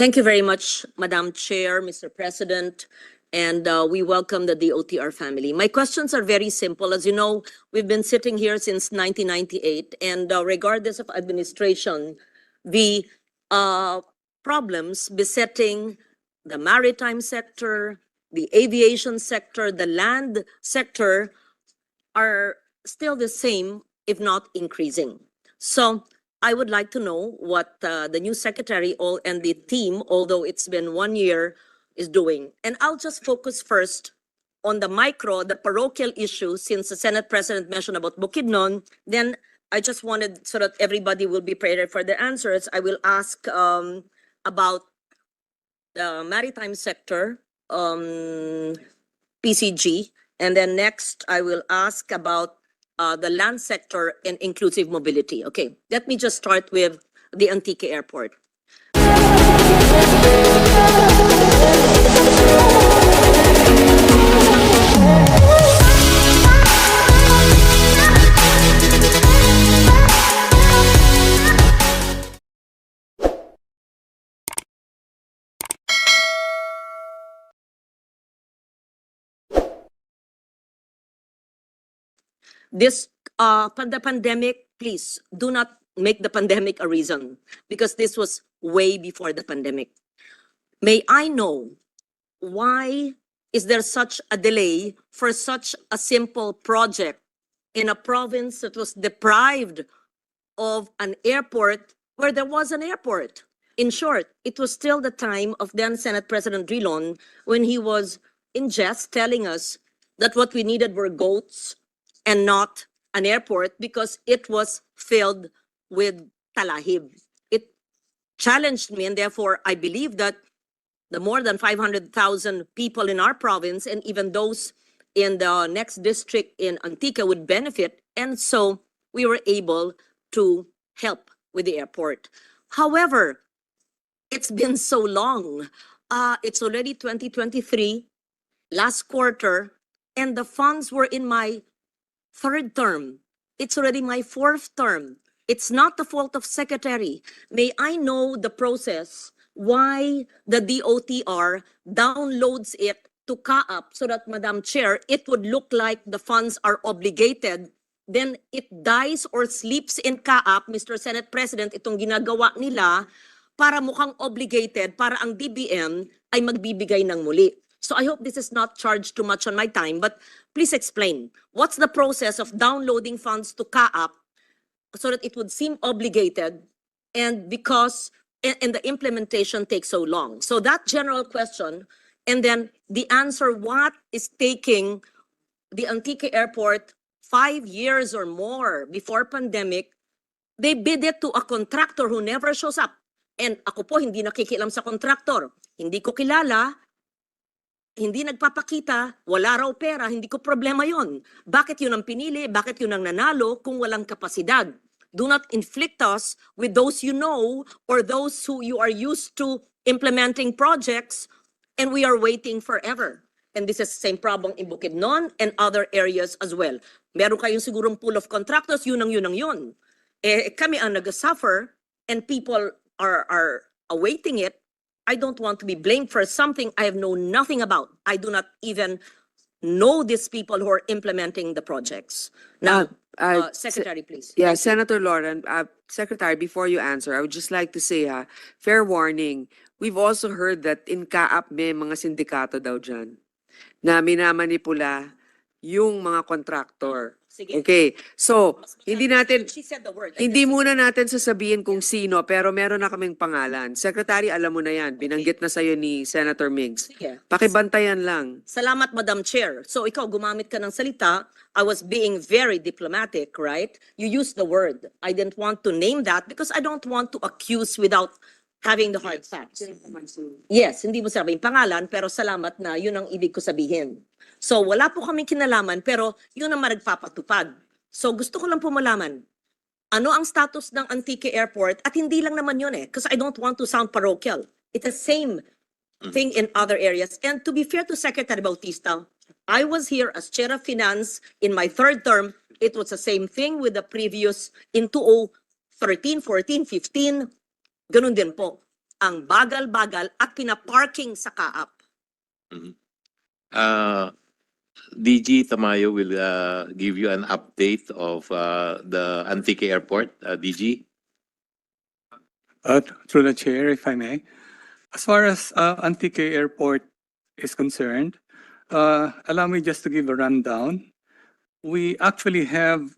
Thank you very much, Madam Chair, Mr. President, and we welcome the DOTR family. My questions are very simple. As you know, we've been sitting here since 1998, and regardless of administration, the problems besetting the maritime sector, the aviation sector, the land sector are still the same, if not increasing. So I would like to know what the new secretary and the team, although it's been 1 year, is doing. And I'll just focus first on the micro, the parochial issue, since the Senate President mentioned about Bukidnon. Then I just wanted, so that everybody will be prepared for their answers, I will ask about the maritime sector, PCG, and then next I will ask about the land sector and inclusive mobility. Okay, let me just start with the Antique Airport. This the pandemic, please do not make the pandemic a reason, because this was way before the pandemic. May I know why is there such a delay for such a simple project in a province that was deprived of an airport where there was an airport? In short, it was still the time of then Senate President Drilon when he was in jest telling us that what we needed were goats and not an airport because it was filled with talahib. It challenged me, and therefore I believe that the more than 500,000 people in our province and even those in the next district in Antique would benefit, and so we were able to help with the airport. However, it's been so long. It's already 2023, last quarter, and the funds were in my third term. It's already my fourth term. It's not the fault of secretary. May I know the process why the DOTR downloads it to Caap so that, Madam Chair, it would look like the funds are obligated. Then it dies or sleeps in Caap, Mr. Senate President, itong ginagawa nila para mukhang obligated, para ang DBM ay magbibigay ng muli. So I hope this is not charged too much on my time, but please explain. What's the process of downloading funds to Caap so that it would seem obligated, and because and the implementation takes so long? So that general question, and then the answer, what is taking the Antique Airport 5 years or more before pandemic? They bid it to a contractor who never shows up. And ako po, hindi nakikialam sa contractor. Hindi ko kilala, hindi nagpapakita, wala raw pera, hindi ko problema yon. Bakit yun ang pinili? Bakit yun ang nanalo kung walang kapasidad? Do not inflict us with those you know or those who you are used to implementing projects, and we are waiting forever. And this is the same problem in Bukidnon and other areas as well. Meron kayong sigurong pool of contractors, yun ang yun. Kami ang nag-suffer and people are awaiting it. I don't want to be blamed for something I have known nothing about. I do not even know these people who are implementing the projects. Now, Secretary, please. Yeah, Senator Lauren, Secretary, before you answer, I would just like to say, fair warning, we've also heard that in Caap may mga sindikato daw dyan na minamanipula yung mga kontraktor. Sige. Okay, so hindi natin, She said the word. hindi muna natin sasabihin kung sino, pero meron na kaming pangalan. Secretary, alam mo na yan, binanggit na sa'yo ni Senator Migs. Sige. Pakibantayan lang. Salamat, Madam Chair. So ikaw, gumamit ka ng salita. I was being very diplomatic, right? You used the word. I didn't want to name that because I don't want to accuse without having the hard facts. Yes, hindi mo sabihin pangalan, pero salamat na yun ang ibig ko sabihin. So wala po kaming kinalaman, pero yun ang nagpapatupad. So gusto ko lang po malaman, ano ang status ng Antique Airport? At hindi lang naman yun because I don't want to sound parochial. It's the same thing in other areas. And to be fair to Secretary Bautista, I was here as Chair of Finance in my third term. It was the same thing with the previous in 2013, 14, 15. Ganun din po. ang bagal-bagal at pinaparking sa Caap. DG Tamayo will give you an update of the Antique Airport. DG? Through the chair, if I may. As far as Antique Airport is concerned, allow me just to give a rundown. We actually have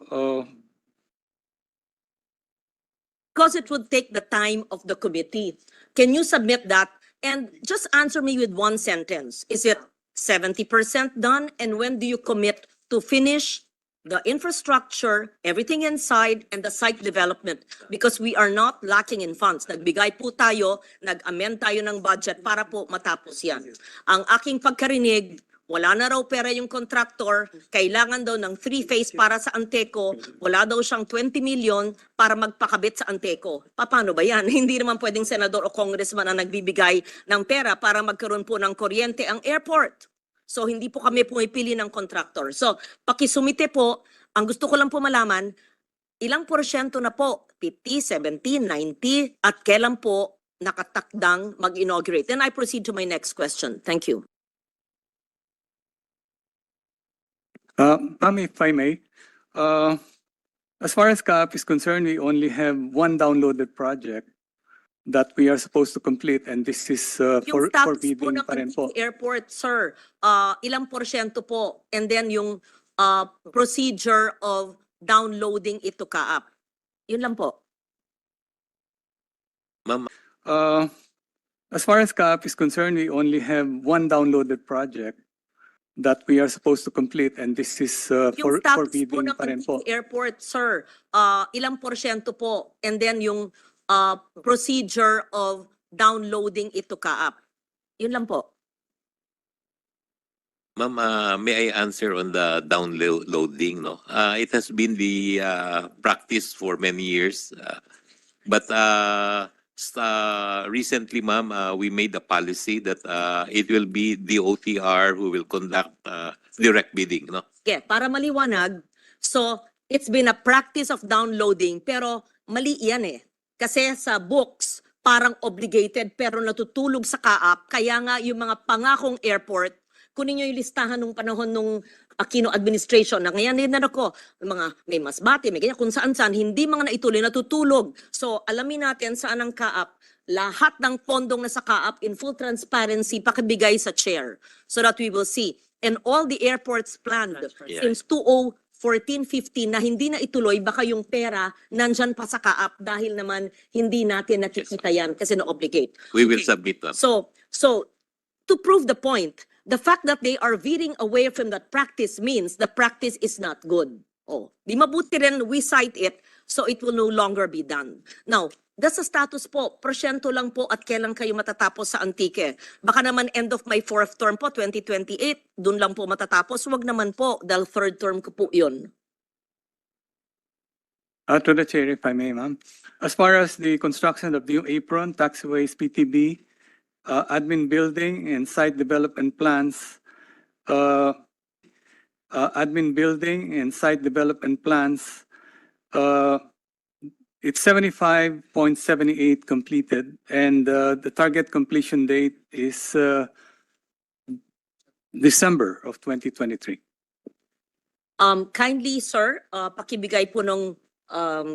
Because it would take the time of the committee. Can you submit that? And just answer me with one sentence. Is it 70% done? And when do you commit to finish the infrastructure, everything inside, and the site development? Because we are not lacking in funds. Nagbigay po tayo, nag-amend tayo ng budget para po matapos yan. Ang aking pagkarinig, wala na raw pera yung contractor, kailangan daw ng 3-phase para sa Anteco, wala daw siyang 20 million para magpakabit sa Anteco. Paano ba yan? Hindi naman pwedeng senador o congressman ang nagbibigay ng pera para magkaroon po ng kuryente ang airport. So hindi po kami pumipili ng contractor. So pakisumite po, ang gusto ko lang po malaman, ilang porsyento na po? 50, 70, 90? At kailan po nakatakdang mag-inaugurate? Then I proceed to my next question. Thank you. ma'am, if I may, as far as Caap is concerned, we only have one downloaded project that we are supposed to complete, and this is Yung for status po bidding ng pa rin po. Antique Airport, sir, ilang porsyento po? And then yung procedure of downloading it to Caap. Yun lang po. Ma'am, As far as Caap is concerned, we only have one downloaded project that we are supposed to complete, and this is Yung for status po bidding ng pa rin po. Antique Airport, sir, ilang porsyento po? And then yung procedure of downloading it to Caap. Yun lang po. Ma'am, may I answer on the downloading? No, it has been the practice for many years, but recently, ma'am, we made a policy that it will be the OTR who will conduct direct bidding. No, Okay, para maliwanag, so it's been a practice of downloading, pero mali yan eh. Kasi sa books, parang obligated pero natutulog sa Caap. Kaya nga yung mga pangakong airport, kunin nyo yung listahan nung panahon nung Aquino administration na ngayon din na ako, mga may Masbate, may ganyan, kung saan-saan, hindi mga naituloy, natutulog. So alamin natin saan ang Caap, lahat ng pondong na sa Caap in full transparency, pakibigay sa chair so that we will see. And all the airports planned Yeah. since 2014-15 na hindi na ituloy, baka yung pera nandyan pa sa Caap dahil naman hindi natin nakikita yan kasi na-obligate. we will Okay. submit, ma'am. So to prove the point, the fact that they are veering away from that practice means the practice is not good. Oh, di mabuti rin we cite it so it will no longer be done. Now, that's the status po. Porsyento lang po at kailan kayo matatapos sa Antique. Baka naman end of my 4th term po, 2028, dun lang po matatapos. Wag naman po, dahil 3rd term ko po yun. To the chair, if I may, ma'am. As far as the construction of the new apron, taxiways, PTB, admin building and site development plans, admin building and site development plans, it's 75.78 completed, and the target completion date is December of 2023. Kindly, sir, pakibigay po ng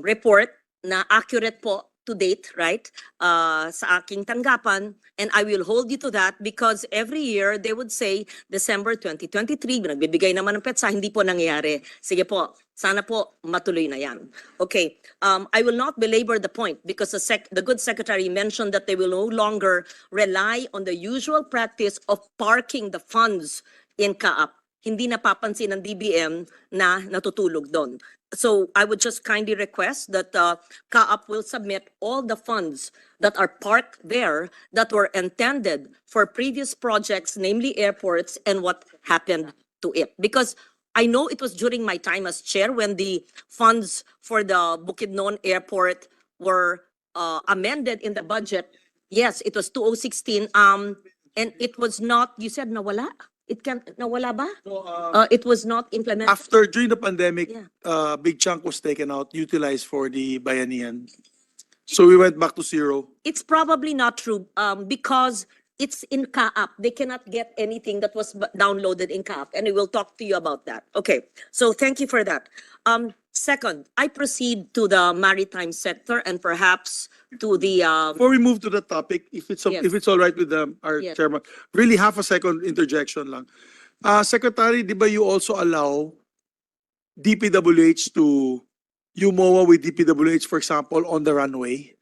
report na accurate po to date, right? Sa aking tanggapan, and I will hold you to that because every year they would say December 2023, nagbibigay naman ng petsa, hindi po nangyayari. Sige po, sana po matuloy na yan. Okay, I will not belabor the point because the good secretary mentioned that they will no longer rely on the usual practice of parking the funds in Caap. Hindi napapansin ng DBM na natutulog doon. So I would just kindly request that Caap will submit all the funds that are parked there that were intended for previous projects, namely airports, and what happened to it. Because I know it was during my time as chair when the funds for the Bukidnon Airport were amended in the budget. Yes, it was 2016. And it was not, you said nawala? It can't, nawala ba? It was not implemented. During the pandemic, Yeah. big chunk was taken out, utilized for the Bayanihan. So we went back to zero. It's probably not true, because it's in Caap. They cannot get anything that was downloaded in Caap, and we will talk to you about that. Okay, so thank you for that. Second, I proceed to the maritime sector and perhaps to the, Before we move to the topic, if it's Yes. if it's all right with our Yes. chairman, really half a second interjection lang. Secretary, di ba you also allow DPWH to UMOA with DPWH, for example, on the runway?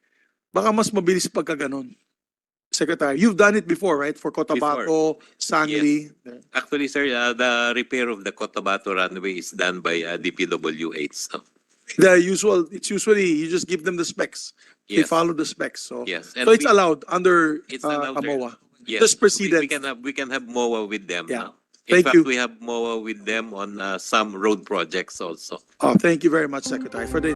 Baka mas mabilis pagka ganun. Secretary, you've done it before, right? For Cotabato, Sangli. Actually, sir, the repair of the Cotabato runway is done by DPWH. So, It's usually, you just give them the specs. They yes, follow the specs. So, yes. so it's allowed under It's allowed, sir. AMOA. Yes, Just precedent. we can have MOA with them. Yeah. No? In Thank fact, you. we have MOA with them on some road projects also. Oh, thank you very much, Secretary, for the